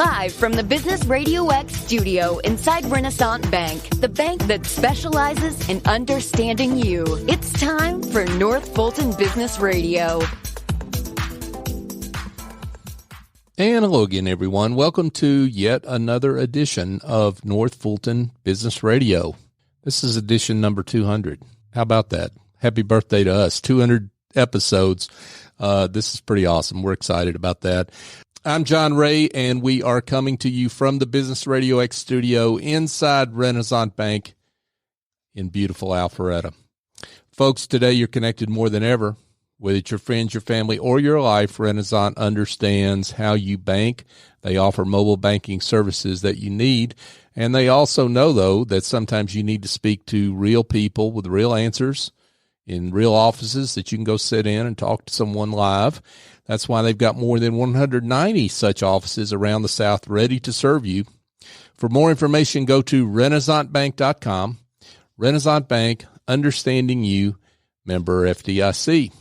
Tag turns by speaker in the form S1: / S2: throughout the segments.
S1: Live from the Business RadioX studio inside Renaissance Bank, the bank that specializes in understanding you. It's time for North Fulton Business Radio.
S2: And hello again, everyone. Welcome to yet another edition of North Fulton Business Radio. This is edition number 200. How about that? Happy birthday to us. 200 episodes. This is pretty awesome. We're excited about that. I'm John Ray, and we are coming to you from the Business RadioX studio inside Renaissance Bank in beautiful Alpharetta. Folks, today you're connected more than ever. Whether it's your friends, your family, or your life, Renaissance understands how you bank. They offer mobile banking services that you need. And they also know, though, that sometimes you need to speak to real people with real answers in real offices that you can go sit in and talk to someone live. That's why they've got more than 190 such offices around the South ready to serve you. For more information, go to renaissancebank.com. Renaissance Bank, understanding you, member FDIC.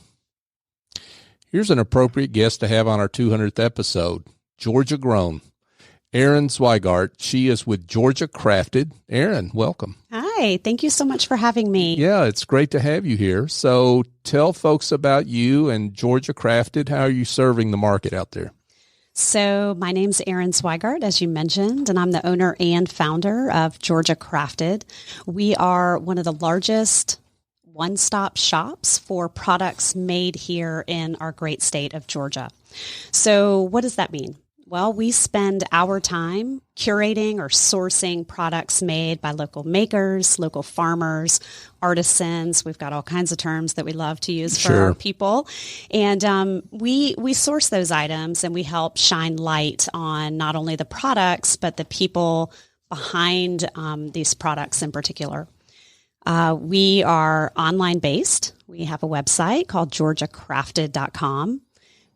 S2: Here's an appropriate guest to have on our 200th episode, Georgia grown, Erin Zwigart. She is with Georgia Crafted. Erin, welcome.
S3: Hi, thank you so much for having me.
S2: Yeah, it's great to have you here. So tell folks about you and Georgia Crafted. How are you serving the market out there?
S3: So my name's Erin Zwigart, as you mentioned, and I'm the owner and founder of Georgia Crafted. We are one of the largest one-stop shops for products made here in our great state of Georgia. So what does that mean? Well, we spend our time curating or sourcing products made by local makers, local farmers, artisans. We've got all kinds of terms that we love to use for our people. And we source those items and we help shine light on not only the products, but the people behind these products in particular. We are online based. We have a website called georgiacrafted.com.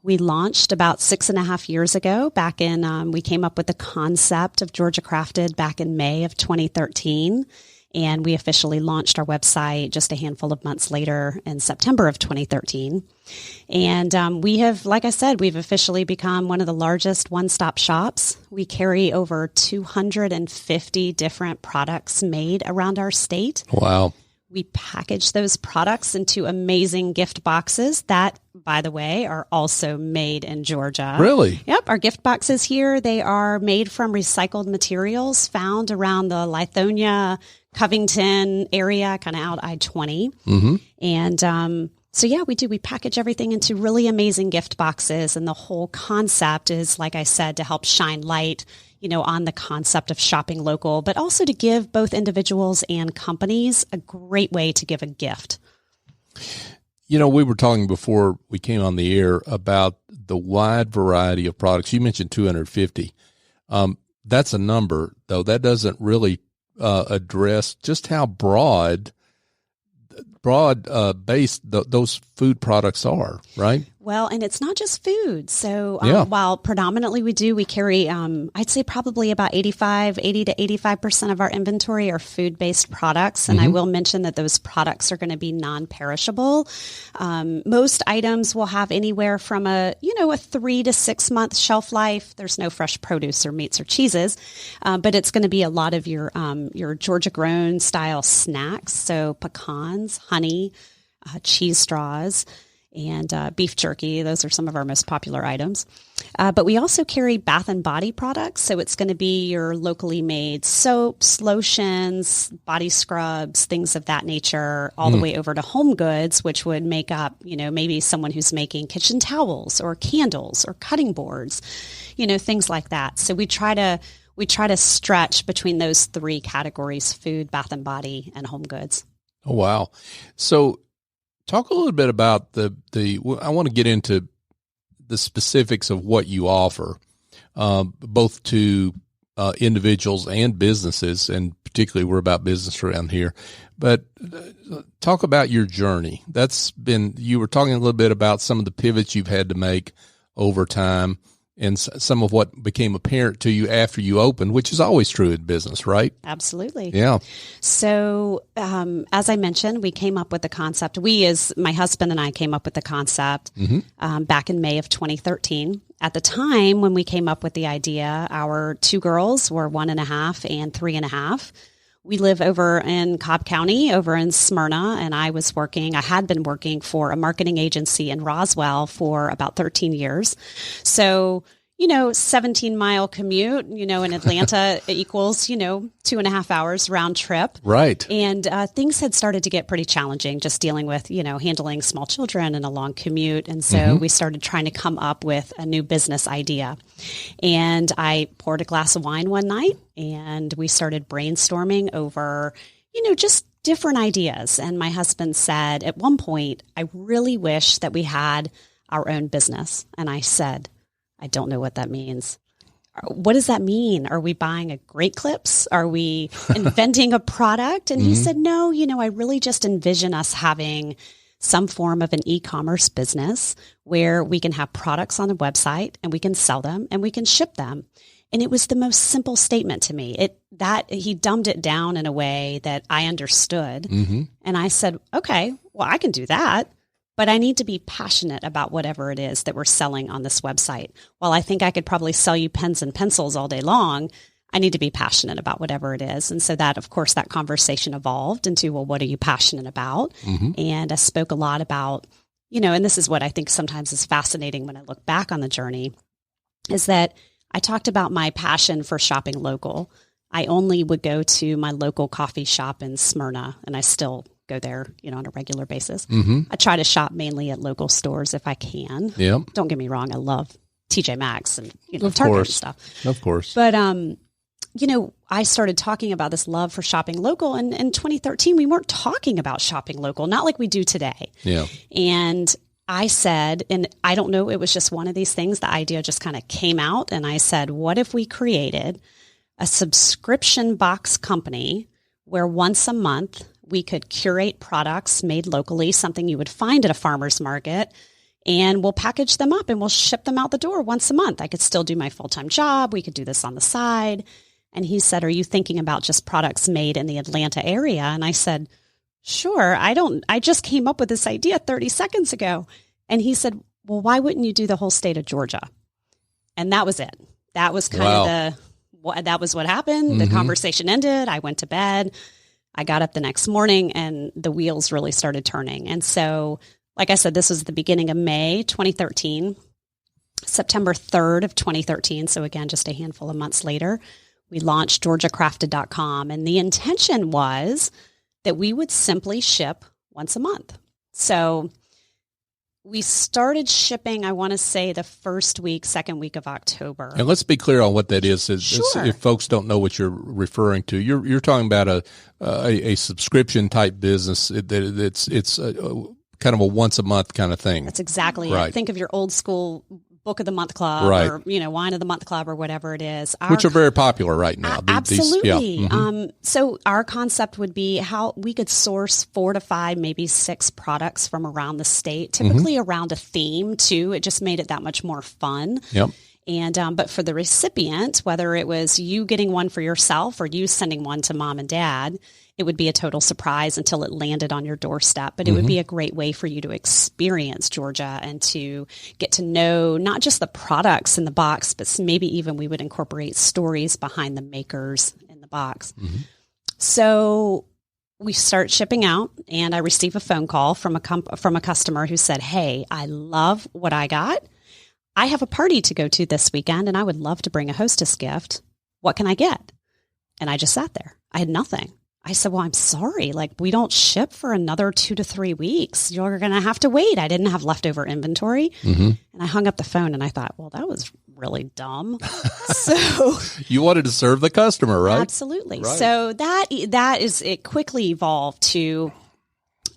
S3: We launched about 6.5 years ago back in, we came up with the concept of Georgia Crafted back in May of 2013. And we officially launched our website just a handful of months later in September of 2013. And we have, like I said, we've officially become one of the largest one-stop shops. We carry over 250 different products made around our state.
S2: Wow.
S3: We package those products into amazing gift boxes that, by the way, are also made in Georgia.
S2: Really?
S3: Yep. Our gift boxes here, they are made from recycled materials found around the Lithonia, Covington area, kind of out I-20. Mm-hmm. And so, yeah, we do. We package everything into really amazing gift boxes. And the whole concept is, like I said, to help shine light, on the concept of shopping local, but also to give both individuals and companies a great way to give a gift.
S2: We were talking before we came on the air about the wide variety of products. You mentioned 250. That's a number, though. That doesn't really address just how broad based those food products are, right?
S3: Well, and it's not just food. So while predominantly we carry, I'd say probably about 80 to 85% of our inventory are food-based products. And I will mention that those products are going to be non-perishable. Most items will have anywhere from a 3 to 6 month shelf life. There's no fresh produce or meats or cheeses, but it's going to be a lot of your Georgia grown style snacks. So pecans, honey, cheese straws, and beef jerky. Those are some of our most popular items. But we also carry bath and body products. So it's going to be your locally made soaps, lotions, body scrubs, things of that nature, all the way over to home goods, which would make up, maybe someone who's making kitchen towels or candles or cutting boards, things like that. So we try to stretch between those three categories: food, bath and body, and home goods.
S2: Oh, wow. So talk a little bit about I want to get into the specifics of what you offer, both to individuals and businesses, and particularly we're about business around here. But talk about your journey. You were talking a little bit about some of the pivots you've had to make over time, and some of what became apparent to you after you opened, which is always true in business, right?
S3: Absolutely.
S2: Yeah.
S3: So, as I mentioned, we came up with the concept. My husband and I came up with the concept back in May of 2013. at the time when we came up with the idea, our 2 girls were 1.5 and 3.5. We live over in Cobb County, over in Smyrna, and I had been working for a marketing agency in Roswell for about 13 years. So, 17-mile commute, in Atlanta equals, 2.5 hours round trip.
S2: Right.
S3: And things had started to get pretty challenging, just dealing with, handling small children and a long commute. And so we started trying to come up with a new business idea. And I poured a glass of wine one night and we started brainstorming over, just different ideas. And my husband said at one point, I really wish that we had our own business. And I said, I don't know what that means. What does that mean? Are we buying a Great Clips? Are we inventing a product? And he said, no, I really just envision us having some form of an e-commerce business where we can have products on the website and we can sell them and we can ship them. And it was the most simple statement to me. He dumbed it down in a way that I understood. And I said, okay, well, I can do that. But I need to be passionate about whatever it is that we're selling on this website. While I think I could probably sell you pens and pencils all day long, I need to be passionate about whatever it is. And so that, of course, that conversation evolved into, well, what are you passionate about? And I spoke a lot about, and this is what I think sometimes is fascinating when I look back on the journey, is that I talked about my passion for shopping local. I only would go to my local coffee shop in Smyrna, and I still go there, on a regular basis. I try to shop mainly at local stores if I can.
S2: Yeah.
S3: Don't get me wrong. I love TJ Maxx and,
S2: of
S3: Target
S2: course.
S3: and stuff.
S2: Of course.
S3: But, I started talking about this love for shopping local. And in 2013, we weren't talking about shopping local, not like we do today.
S2: Yeah.
S3: And I said, and I don't know, it was just one of these things, the idea just kind of came out. And I said, what if we created a subscription box company where once a month we could curate products made locally, something you would find at a farmer's market, and we'll package them up and we'll ship them out the door once a month. I could still do my full-time job. We could do this on the side. And he said, are you thinking about just products made in the Atlanta area? And I said, sure. I just came up with this idea 30 seconds ago. And he said, well, why wouldn't you do the whole state of Georgia? And that was it. That was kind of that was what happened. The conversation ended. I went to bed. I got up the next morning and the wheels really started turning. And so, like I said, this was the beginning of May 2013, September 3rd of 2013. So again, just a handful of months later, we launched GeorgiaCrafted.com. And the intention was that we would simply ship once a month. So we started shipping, I want to say, the second week of October.
S2: And let's be clear on what that is.
S3: Sure.
S2: If folks don't know what you're referring to, you're talking about a subscription type business. It's kind of a once a month kind of thing.
S3: That's exactly
S2: right.
S3: it. Think of your old school Book of the Month Club,
S2: right,
S3: or Wine of the Month Club, or whatever it is,
S2: which are very popular right now.
S3: Absolutely. So our concept would be how we could source 4 to 5, maybe 6 products from around the state, typically around a theme too. It just made it that much more fun.
S2: Yep.
S3: And but for the recipient, whether it was you getting one for yourself or you sending one to mom and dad, it would be a total surprise until it landed on your doorstep. But it would be a great way for you to experience Georgia and to get to know not just the products in the box, but maybe even we would incorporate stories behind the makers in the box. So we start shipping out, and I receive a phone call from a customer who said, "Hey, I love what I got. I have a party to go to this weekend, and I would love to bring a hostess gift. What can I get?" And I just sat there. I had nothing. I said, well, I'm sorry. We don't ship for another 2 to 3 weeks. You're going to have to wait. I didn't have leftover inventory. And I hung up the phone and I thought, well, that was really dumb. So
S2: you wanted to serve the customer, right?
S3: Absolutely.
S2: Right.
S3: So it quickly evolved to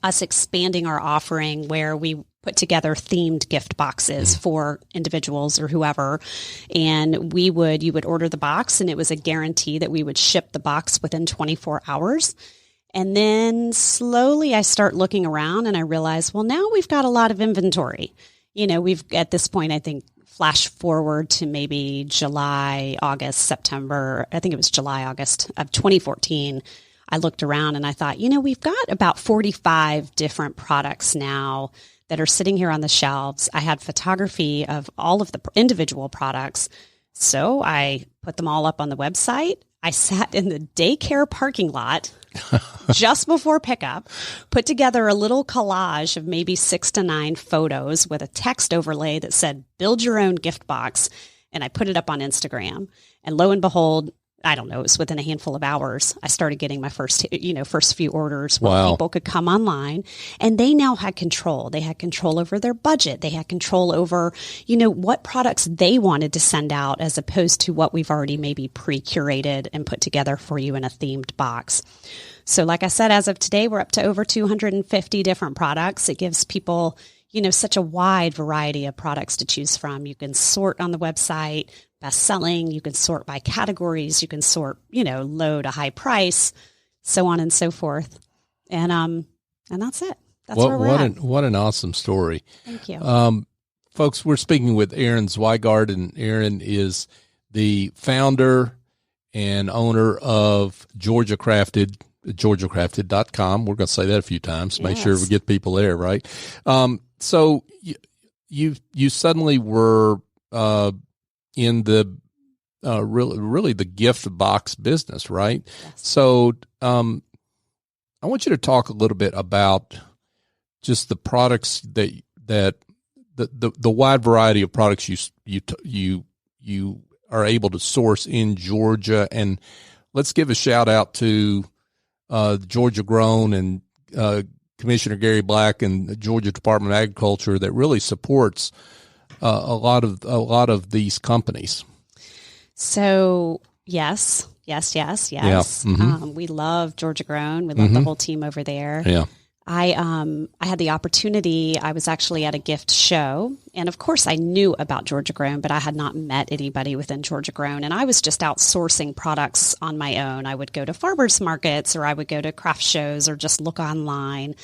S3: us expanding our offering where we put together themed gift boxes for individuals or whoever. And you would order the box, and it was a guarantee that we would ship the box within 24 hours. And then slowly I start looking around and I realize, well, now we've got a lot of inventory. We've at this point, I think, flash forward to maybe July, August, September. I think it was July, August of 2014. I looked around and I thought, we've got about 45 different products now that are sitting here on the shelves. I had photography of all of the individual products. So I put them all up on the website. I sat in the daycare parking lot just before pickup, put together a little collage of maybe 6 to 9 photos with a text overlay that said, build your own gift box. And I put it up on Instagram. And lo and behold, I don't know, it was within a handful of hours, I started getting my first few orders where people could come online, and they now had control. They had control over their budget. They had control over, what products they wanted to send out as opposed to what we've already maybe pre-curated and put together for you in a themed box. So like I said, as of today, we're up to over 250 different products. It gives people, such a wide variety of products to choose from. You can sort on the website, best selling, you can sort by categories, you can sort, low to high price, so on and so forth. And that's it. That's where we're at.
S2: What an awesome story.
S3: Thank you.
S2: Folks, we're speaking with Erin Zwigart, and Erin is the founder and owner of GeorgiaCrafted.com. We're going to say that a few times. Make sure we get people there, right? So you suddenly were in the really the gift box business, right?
S3: Yes.
S2: So I want you to talk a little bit about just the products that the wide variety of products you are able to source in Georgia, and let's give a shout out to Georgia Grown and Commissioner Gary Black and the Georgia Department of Agriculture that really supports a lot of these companies.
S3: So yes. Yeah. Mm-hmm. We love Georgia Grown. We love the whole team over there.
S2: Yeah.
S3: I had the opportunity. I was actually at a gift show, and of course I knew about Georgia Grown, but I had not met anybody within Georgia Grown, and I was just out sourcing products on my own. I would go to farmers markets, or I would go to craft shows, or just look online.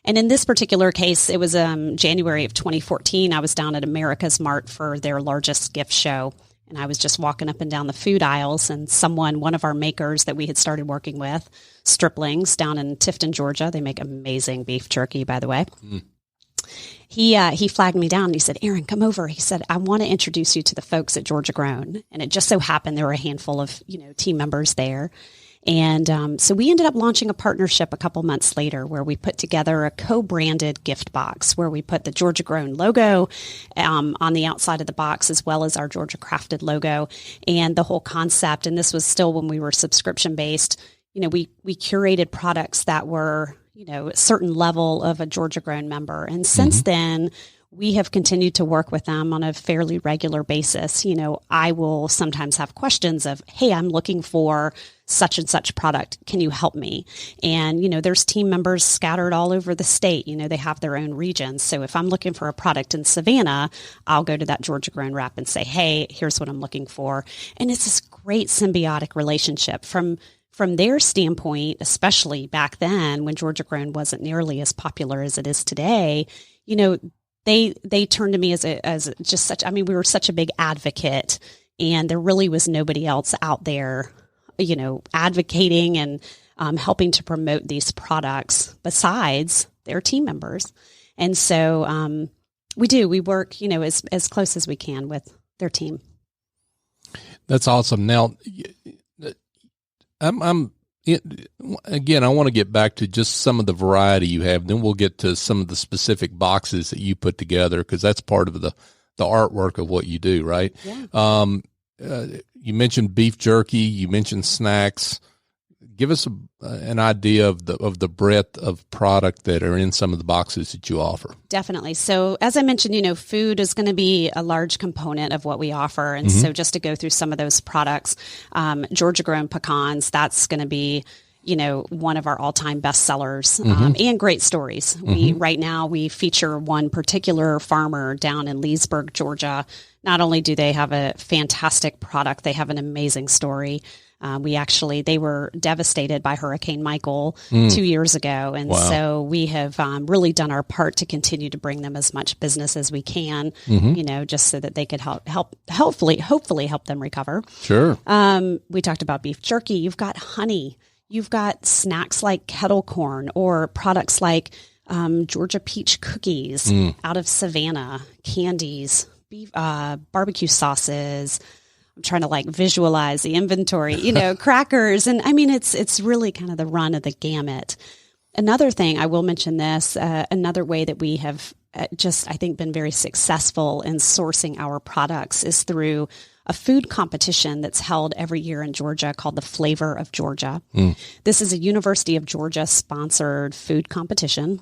S3: And in this particular case, it was January of 2014. I was down at America's Mart for their largest gift show. And I was just walking up and down the food aisles, and one of our makers that we had started working with, Striplings, down in Tifton, Georgia. They make amazing beef jerky, by the way. Mm. He flagged me down and he said, Erin, come over. He said, I want to introduce you to the folks at Georgia Grown. And it just so happened there were a handful of, team members there. And so we ended up launching a partnership a couple months later where we put together a co-branded gift box where we put the Georgia Grown logo on the outside of the box, as well as our Georgia Crafted logo and the whole concept. And this was still when we were subscription based. We curated products that were, a certain level of a Georgia Grown member. And since then, we have continued to work with them on a fairly regular basis. I will sometimes have questions of, hey, I'm looking for such and such product. Can you help me? And, there's team members scattered all over the state. They have their own regions. So if I'm looking for a product in Savannah, I'll go to that Georgia Grown rep and say, hey, here's what I'm looking for. And it's this great symbiotic relationship from their standpoint, especially back then when Georgia Grown wasn't nearly as popular as it is today. They turned to me as just such, we were such a big advocate, and there really was nobody else out there, advocating and helping to promote these products besides their team members. And so we work, as close as we can with their team.
S2: That's awesome. Now, again, I want to get back to just some of the variety you have. Then we'll get to some of the specific boxes that you put together, because that's part of the artwork of what you do, right?
S3: Yeah.
S2: You mentioned beef jerky. You mentioned snacks. Give us an idea of the breadth of product that are in some of the boxes that you offer.
S3: Definitely. So as I mentioned, food is going to be a large component of what we offer. And so just to go through some of those products, Georgia Grown pecans, that's going to be, one of our all-time best sellers, and great stories. Right now we feature one particular farmer down in Leesburg, Georgia. Not only do they have a fantastic product, they have an amazing story. They were devastated by Hurricane Michael 2 years ago. And so we have really done our part to continue to bring them as much business as we can, just so that they could hopefully help them recover.
S2: Sure.
S3: We talked about beef jerky. You've got honey. You've got snacks like kettle corn, or products like Georgia peach cookies out of Savannah, candies, beef, barbecue sauces. I'm trying to visualize the inventory, crackers. And I mean, it's really kind of the run of the gamut. Another thing, I will mention this, another way that we have I think, been very successful in sourcing our products is through a food competition that's held every year in Georgia called the Flavor of Georgia. This is a University of Georgia sponsored food competition.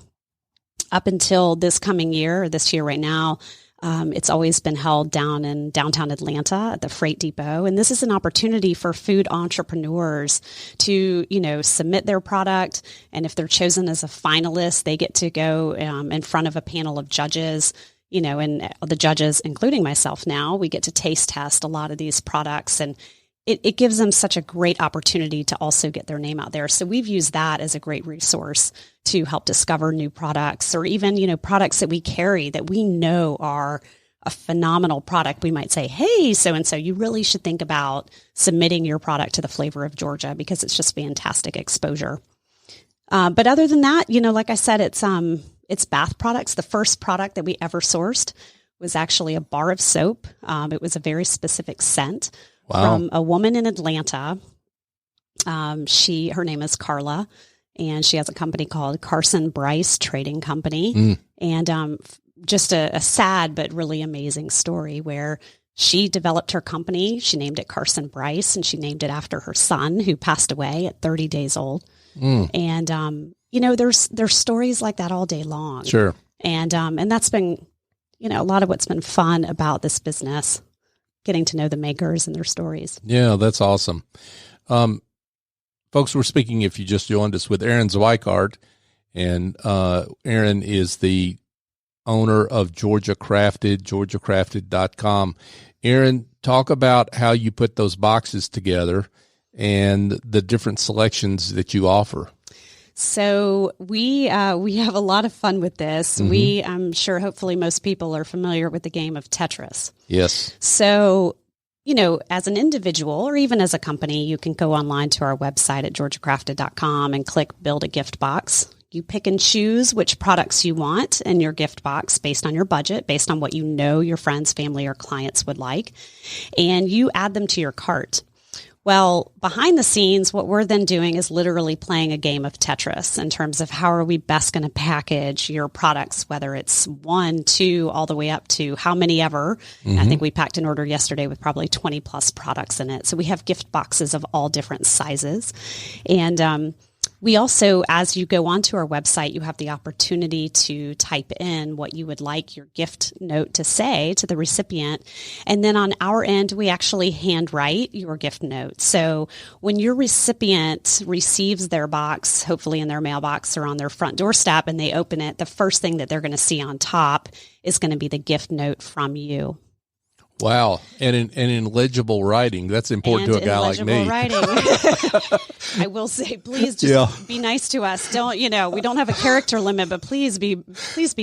S3: Up until this coming year, or this year right now, it's always been held down in downtown Atlanta at the Freight Depot. And this is an opportunity for food entrepreneurs to, submit their product. And if they're chosen as a finalist, they get to go in front of a panel of judges, and the judges, including myself now, we get to taste test a lot of these products. And it gives them such a great opportunity to also get their name out there. So we've used that as a great resource to help discover new products, or even, products that we carry that we know are a phenomenal product. We might say, hey, so-and-so, you really should think about submitting your product to the Flavor of Georgia because it's just fantastic exposure. But other than that, like I said, it's bath products. The first product that we ever sourced was actually a bar of soap. It was a very specific scent. Wow. From a woman in Atlanta. Her name is Carla, and she has a company called Carson Bryce Trading Company. And just a sad but really amazing story where she developed her company. She named it Carson Bryce, and she named it after her son who passed away at 30 days old. And there's stories like that all day long.
S2: Sure.
S3: And that's been a lot of what's been fun about this business. Getting to know the makers and their stories.
S2: Yeah, that's awesome. Folks, we're speaking, if you just joined us, with Erin Zwigart, and Erin is the owner of Georgia Crafted, georgiacrafted.com. Erin, talk about how you put those boxes together and the different selections that you offer.
S3: So we have a lot of fun with this. I'm sure hopefully most people are familiar with the game of Tetris.
S2: Yes.
S3: So, as an individual or even as a company, you can go online to our website at georgiacrafted.com and click Build a Gift Box. You pick and choose which products you want in your gift box based on your budget, based on what your friends, family, or clients would like, and you add them to your cart. Well, behind the scenes, what we're then doing is literally playing a game of Tetris in terms of how are we best going to package your products, whether it's 1, 2, all the way up to how many ever. I think we packed an order yesterday with probably 20 plus products in it. So we have gift boxes of all different sizes. And we also, as you go onto our website, you have the opportunity to type in what you would like your gift note to say to the recipient. And then on our end, we actually handwrite your gift note. So when your recipient receives their box, hopefully in their mailbox or on their front doorstep, and they open it, the first thing that they're going to see on top is going to be the gift note from you.
S2: Wow. And in legible writing, that's important to a guy like me.
S3: Writing. I will say, please just be nice to us. Don't, we don't have a character limit, but please be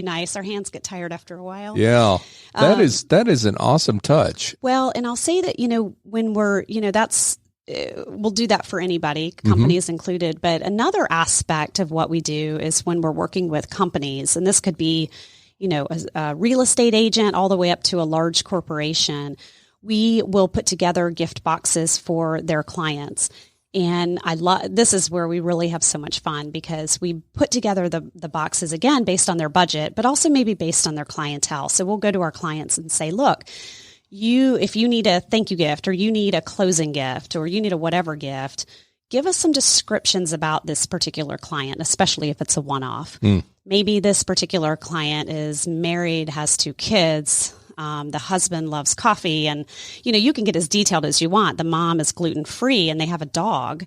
S3: nice. Our hands get tired after a while.
S2: Yeah. That is an awesome touch.
S3: Well, and I'll say that, when we're, that's, we'll do that for anybody, companies included. But another aspect of what we do is when we're working with companies, and this could be, a real estate agent all the way up to a large corporation, we will put together gift boxes for their clients. And this is where we really have so much fun because we put together the boxes, again, based on their budget, but also maybe based on their clientele. So we'll go to our clients and say, look, if you need a thank you gift, or you need a closing gift, or you need a whatever gift, give us some descriptions about this particular client, especially if it's a one-off. Maybe this particular client is married, has 2 kids. The husband loves coffee, and, you can get as detailed as you want. The mom is gluten-free and they have a dog.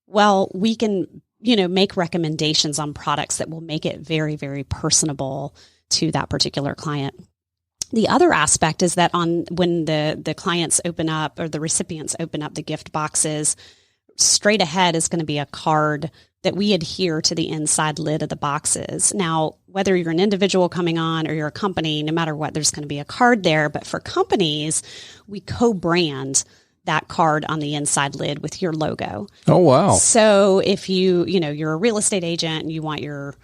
S3: Well, we can, make recommendations on products that will make it very, very personable to that particular client. The other aspect is that when the clients open up, or the recipients open up the gift boxes, straight ahead is going to be a card that we adhere to the inside lid of the boxes. Now, whether you're an individual coming on or you're a company, no matter what, there's going to be a card there. But for companies, we co-brand that card on the inside lid with your logo.
S2: Oh, wow.
S3: So if you're a real estate agent and you want your,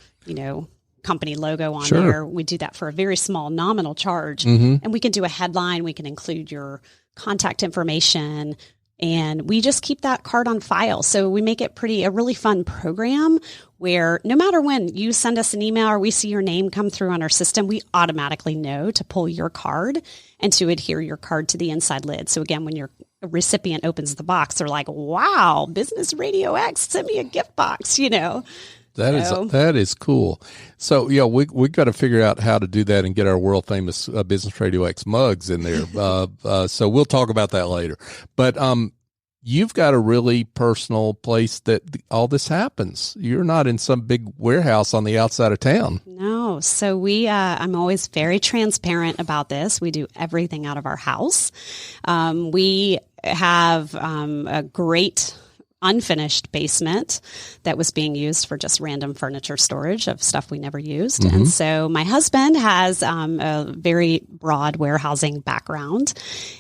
S3: company logo on
S2: Sure.
S3: there. We do that for a very small nominal charge.
S2: Mm-hmm.
S3: And we can do a headline. We can include your contact information. And we just keep that card on file. So we make it a really fun program where no matter when you send us an email or we see your name come through on our system, we automatically know to pull your card and to adhere your card to the inside lid. So again, when your recipient opens the box, they're like, wow, Business RadioX sent me a gift box,
S2: That is cool. So yeah, we got to figure out how to do that and get our world famous Business RadioX mugs in there. So we'll talk about that later. But you've got a really personal place that all this happens. You're not in some big warehouse on the outside of town.
S3: No. So I'm always very transparent about this. We do everything out of our house. We have a great unfinished basement that was being used for just random furniture storage of stuff we never used.
S2: Mm-hmm.
S3: And so my husband has a very broad warehousing background,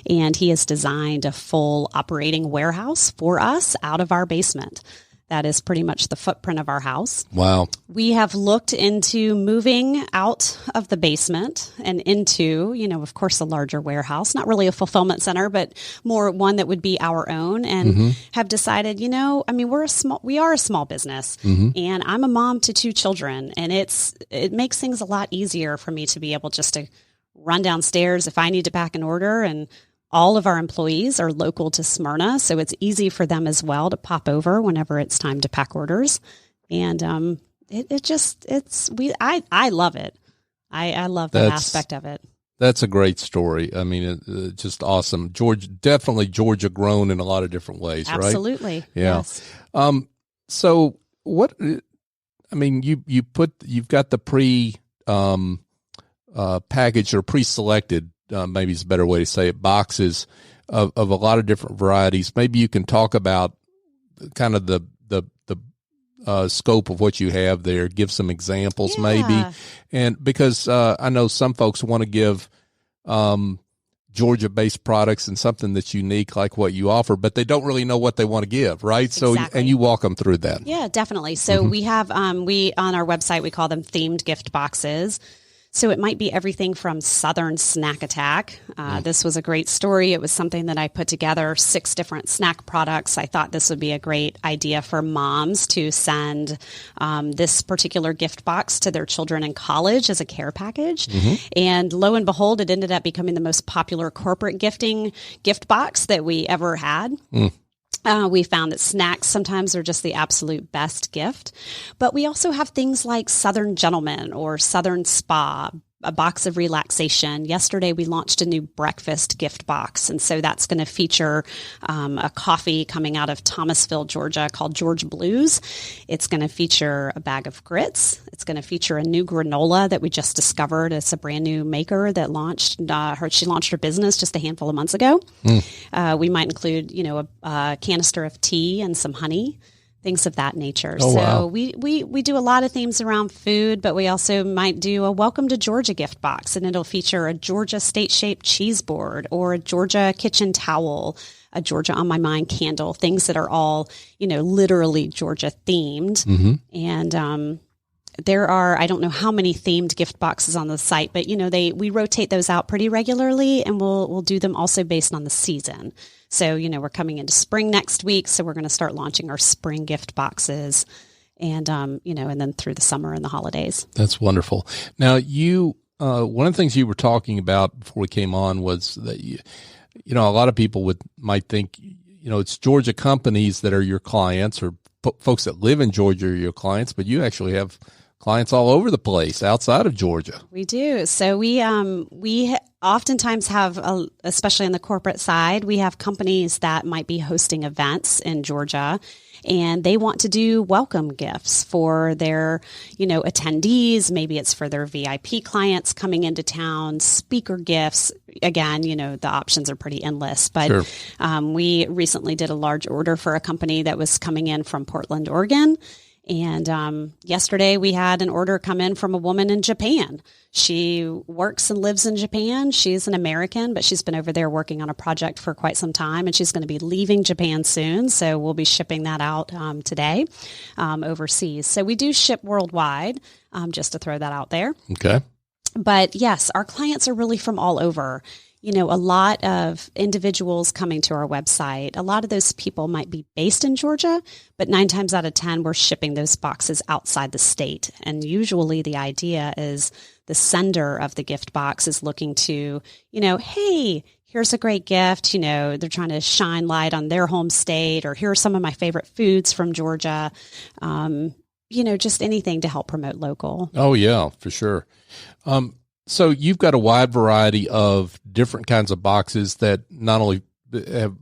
S3: and he has designed a full operating warehouse for us out of our basement. That is pretty much the footprint of our house.
S2: Wow.
S3: We have looked into moving out of the basement and into, of course, a larger warehouse, not really a fulfillment center, but more one that would be our own, and have decided, we are a small business, and I'm a mom to 2 children, and it makes things a lot easier for me to be able just to run downstairs if I need to pack an order, and all of our employees are local to Smyrna, so it's easy for them as well to pop over whenever it's time to pack orders. And I love it. I love that aspect of it.
S2: That's a great story. I mean, just awesome. Georgia grown in a lot of different ways, right?
S3: Absolutely.
S2: Yeah.
S3: Yes.
S2: So what? I mean, you've got the packaged or pre-selected. Maybe it's a better way to say it, boxes of a lot of different varieties. Maybe you can talk about kind of the scope of what you have there, give some examples maybe. And because I know some folks want to give Georgia-based products and something that's unique like what you offer, but they don't really know what they want to give, right? So, and you walk them through that.
S3: Yeah, definitely. So we have, on our website, we call them themed gift boxes. So it might be everything from Southern Snack Attack. This was a great story. It was something that I put together, 6 different snack products. I thought this would be a great idea for moms to send this particular gift box to their children in college as a care package. And lo and behold, it ended up becoming the most popular corporate gift box that we ever had. We found that snacks sometimes are just the absolute best gift. But we also have things like Southern Gentleman or Southern Spa, a box of relaxation. Yesterday, we launched a new breakfast gift box. And so that's going to feature a coffee coming out of Thomasville, Georgia called George Blues. It's going to feature a bag of grits. It's going to feature a new granola that we just discovered. It's a brand new maker that launched. She launched her business just a handful of months ago. We might include, a canister of tea and some honey. Things of that nature.
S2: Oh,
S3: so
S2: wow.
S3: we do a lot of themes around food, but we also might do a Welcome to Georgia gift box, and it'll feature a Georgia state-shaped cheese board or a Georgia kitchen towel, a Georgia on My Mind candle, things that are all, literally Georgia themed. And there are, I don't know how many themed gift boxes on the site, but we rotate those out pretty regularly, and we'll do them also based on the season. So, we're coming into spring next week, so we're going to start launching our spring gift boxes and, and then through the summer and the holidays.
S2: That's wonderful. Now, one of the things you were talking about before we came on was that, a lot of people might think, it's Georgia companies that are your clients or folks that live in Georgia are your clients, but you actually have clients all over the place outside of Georgia.
S3: We do. So we oftentimes have, especially on the corporate side, we have companies that might be hosting events in Georgia, and they want to do welcome gifts for their, attendees. Maybe it's for their VIP clients coming into town, speaker gifts. Again, the options are pretty endless, but
S2: Sure.
S3: We recently did a large order for a company that was coming in from Portland, Oregon. And yesterday we had an order come in from a woman in Japan. She works and lives in Japan. She's an American, but she's been over there working on a project for quite some time, and she's going to be leaving Japan soon. So we'll be shipping that out today overseas. So we do ship worldwide, just to throw that out there.
S2: Okay.
S3: But yes, our clients are really from all over. You know, a lot of individuals coming to our website, a lot of those people might be based in Georgia, but 9 times out of 10, we're shipping those boxes outside the state. And usually the idea is the sender of the gift box is looking to, you know, hey, here's a great gift. You know, they're trying to shine light on their home state, or here are some of my favorite foods from Georgia. You know, just anything to help promote local.
S2: Oh, yeah, for sure. So you've got a wide variety of different kinds of boxes that not only have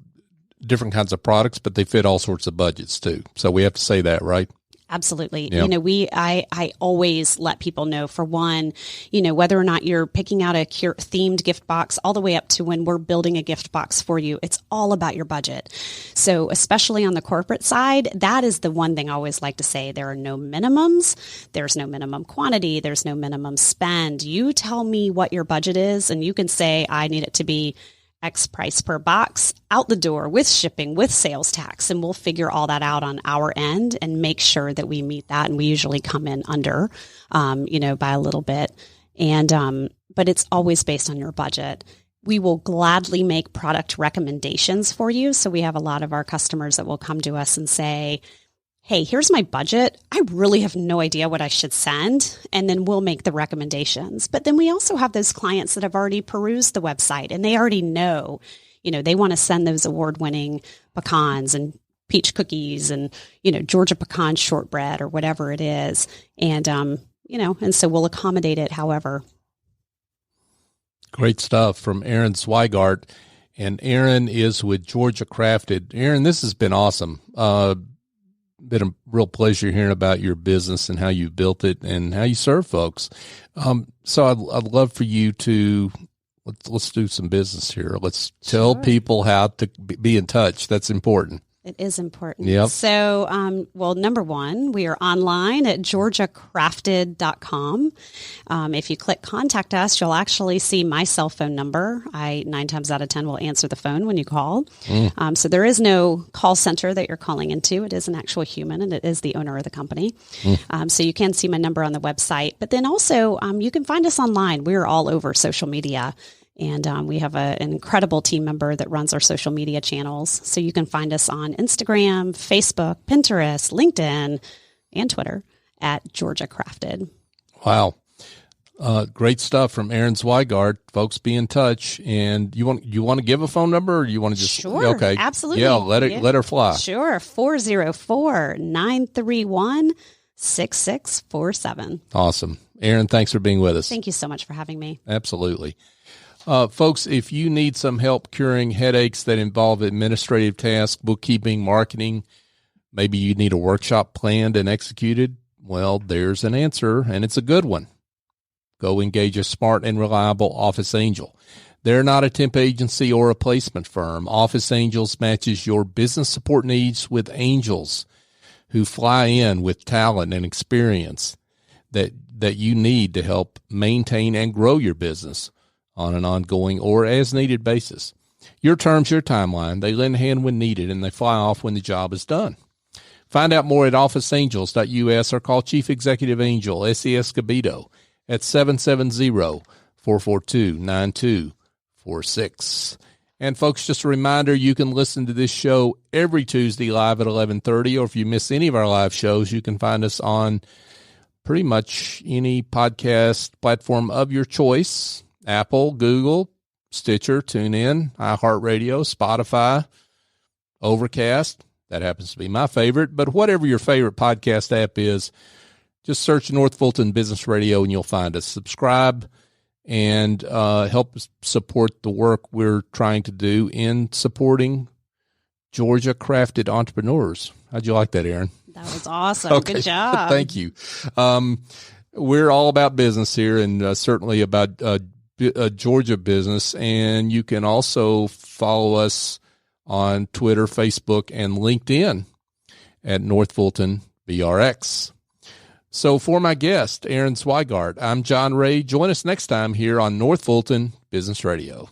S2: different kinds of products, but they fit all sorts of budgets too. So we have to say that, right?
S3: Absolutely.
S2: Yep.
S3: You know, I always let people know, for one, you know, whether or not you're picking out a themed gift box, all the way up to when we're building a gift box for you, it's all about your budget. So especially on the corporate side, that is the one thing I always like to say. There are no minimums. There's no minimum quantity. There's no minimum spend. You tell me what your budget is, and you can say, I need it to be X price per box out the door with shipping, with sales tax, and we'll figure all that out on our end and make sure that we meet that. And we usually come in under, you know, by a little bit. And, but it's always based on your budget. We will gladly make product recommendations for you. So we have a lot of our customers that will come to us and say, hey, here's my budget. I really have no idea what I should send. And then we'll make the recommendations. But then we also have those clients that have already perused the website, and they already know, you know, they want to send those award-winning pecans and peach cookies and, you know, Georgia pecan shortbread or whatever it is. And, you know, and so we'll accommodate it however.
S2: Great stuff from Erin Zwigart. And Erin is with Georgia Crafted. Erin, this has been awesome. Been a real pleasure hearing about your business and how you built it and how you serve folks. So I'd love for you to let's do some business here. Let's tell people how to be in touch. That's important.
S3: It is important.
S2: Yep.
S3: So, well, number one, we are online at georgiacrafted.com. If you click contact us, you'll actually see my cell phone number. 9 times out of 10 will answer the phone when you call. So there is no call center that you're calling into. It is an actual human, and it is the owner of the company. So you can see my number on the website, but then also you can find us online. We're all over social media. And we have an incredible team member that runs our social media channels. So you can find us on Instagram, Facebook, Pinterest, LinkedIn, and Twitter at Georgia Crafted.
S2: Wow. Great stuff from Erin Zwigart. Folks, be in touch. And you want to give a phone number, or you want to just
S3: Sure,
S2: okay.
S3: Absolutely.
S2: Yeah, let her fly.
S3: Sure. 404-931-6647.
S2: Awesome. Erin, thanks for being with us.
S3: Thank you so much for having me.
S2: Absolutely. Folks, if you need some help curing headaches that involve administrative tasks, bookkeeping, marketing, maybe you need a workshop planned and executed, well, there's an answer, and it's a good one. Go engage a smart and reliable Office Angel. They're not a temp agency or a placement firm. Office Angels matches your business support needs with angels who fly in with talent and experience that you need to help maintain and grow your business on an ongoing or as needed basis. Your terms, your timeline. They lend a hand when needed, and they fly off when the job is done. Find out more at officeangels.us or call Chief Executive Angel S.E. Escobedo at 770-442-9246. And folks, just a reminder, you can listen to this show every Tuesday live at 11:30, or if you miss any of our live shows, you can find us on pretty much any podcast platform of your choice. Apple, Google, Stitcher, TuneIn, iHeartRadio, Spotify, Overcast. That happens to be my favorite. But whatever your favorite podcast app is, just search North Fulton Business Radio and you'll find us. Subscribe and help support the work we're trying to do in supporting Georgia crafted entrepreneurs. How'd you like that, Erin?
S3: That was awesome.
S2: Okay.
S3: Good job.
S2: Thank you. We're all about business here, and certainly about Georgia business. And you can also follow us on Twitter, Facebook, and LinkedIn at North Fulton BRX. So for my guest, Erin Zwigart, I'm John Ray. Join us next time here on North Fulton Business Radio.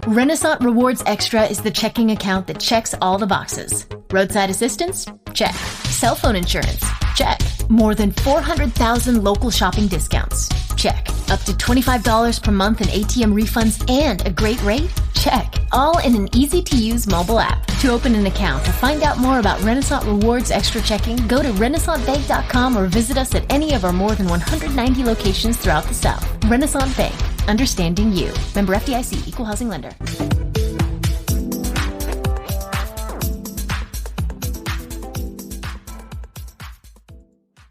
S4: Renaissance Rewards Extra is the checking account that checks all the boxes. Roadside assistance? Check. Cell phone insurance? Check. More than 400,000 local shopping discounts? Check. Up to $25 per month in ATM refunds and a great rate? Check. All in an easy-to-use mobile app. To open an account or find out more about Renaissance Rewards Extra Checking, go to renaissancebank.com or visit us at any of our more than 190 locations throughout the South. Renaissance Bank. Understanding you. Member FDIC, Equal Housing Lender.